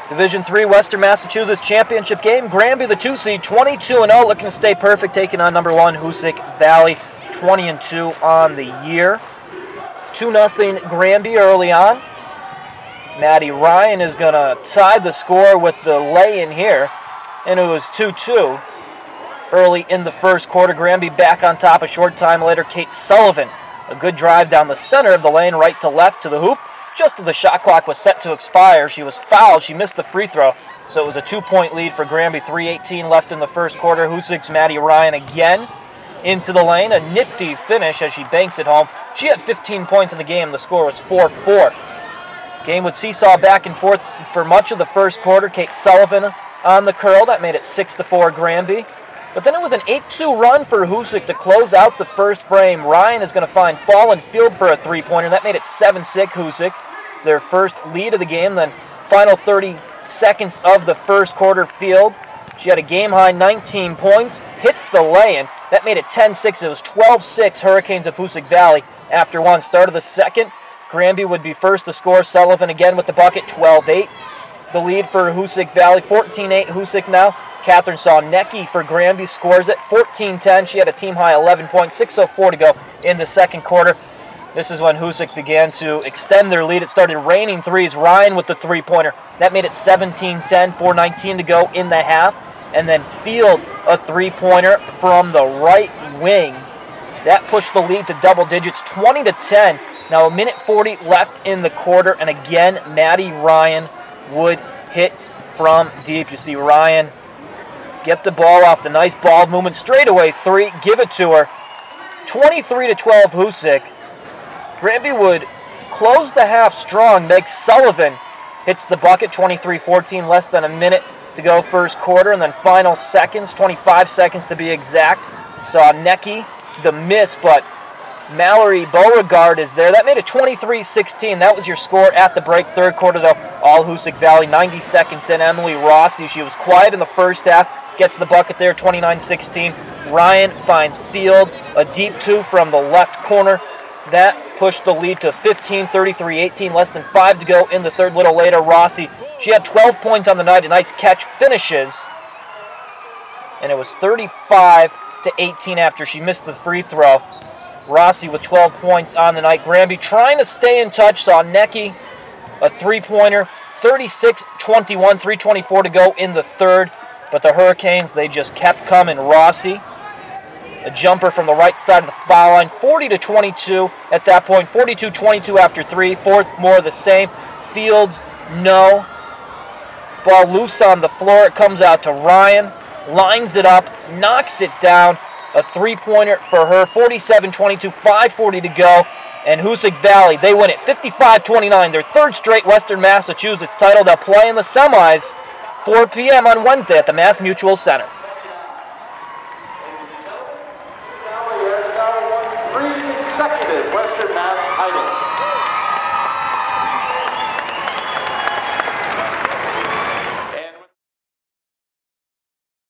Division III Western Massachusetts Championship game. Granby, the 2 seed, 22-0, looking to stay perfect, taking on number 1 Hoosac Valley, 20-2 on the year. 2-0 Granby early on. Maddie Ryan is going to tie the score with the lay-in here, and it was 2-2 early in the first quarter. Granby back on top a short time later. Kate Sullivan, a good drive down the center of the lane, right to left to the hoop. Just as the shot clock was set to expire, she was fouled. She missed the free throw, so it was a 2-point lead for Granby. 3:18 left in the first quarter. Hoosac's Maddie Ryan again into the lane. A nifty finish as she banks it home. She had 15 points in the game. The score was 4-4. Game would seesaw back and forth for much of the first quarter. Kate Sullivan on the curl. That made it 6-4 Granby. But then it was an 8-2 run for Hoosac to close out the first frame. Ryan is going to find Fallen Field for a three-pointer. That made it 7-6 Hoosac. Their first lead of the game. Then final 30 seconds of the first quarter. Field, she had a game-high 19 points. Hits the lay-in. That made it 10-6. It was 12-6 Hurricanes of Hoosac Valley after one. Start of the second, Granby would be first to score. Sullivan again with the bucket, 12-8. The lead for Hoosac Valley, 14-8 Hoosac now. Catherine Sawnecki for Granby scores it, 14-10. She had a team-high 11 points, 6:04 to go in the second quarter. This is when Hoosac began to extend their lead. It started raining threes. Ryan with the three-pointer. That made it 17-10, 4:19 to go in the half. And then Field, a three-pointer from the right wing. That pushed the lead to double digits, 20-10. Now a minute 40 left in the quarter, and again, Maddie Ryan would hit from deep. You see Ryan get the ball off the nice ball movement, straightaway three, give it to her. 23-12 Hoosac. Granby would close the half strong. Meg Sullivan hits the bucket, 23-14, less than a minute to go first quarter, and then final seconds, 25 seconds to be exact. Sawnecki, the miss, but Mallory Beauregard is there. That made it 23-16. That was your score at the break. Third quarter, though, all Hoosac Valley, 90 seconds in. Emily Rossi, she was quiet in the first half, gets the bucket there, 29-16. Ryan finds Field, a deep two from the left corner. That pushed the lead to 15, 33-18, less than 5 to go in the third. Little later, Rossi, she had 12 points on the night, a nice catch, finishes. And it was 35-18 after she missed the free throw. Rossi with 12 points on the night. Granby trying to stay in touch. Sawnecki, a three-pointer, 36-21, 3:24 to go in the third. But the Hurricanes, they just kept coming. Rossi, a jumper from the right side of the foul line, 40-22 at that point, 42-22 after three. Fourth, more of the same. Fields, no. Ball loose on the floor. It comes out to Ryan, lines it up, knocks it down. A three-pointer for her, 47-22, 5:40 to go. And Hoosac Valley, they win it 55-29, their third straight Western Massachusetts title. They'll play in the semis, 4 p.m. on Wednesday at the Mass Mutual Center. Valley has now won 3 consecutive Western Mass titles.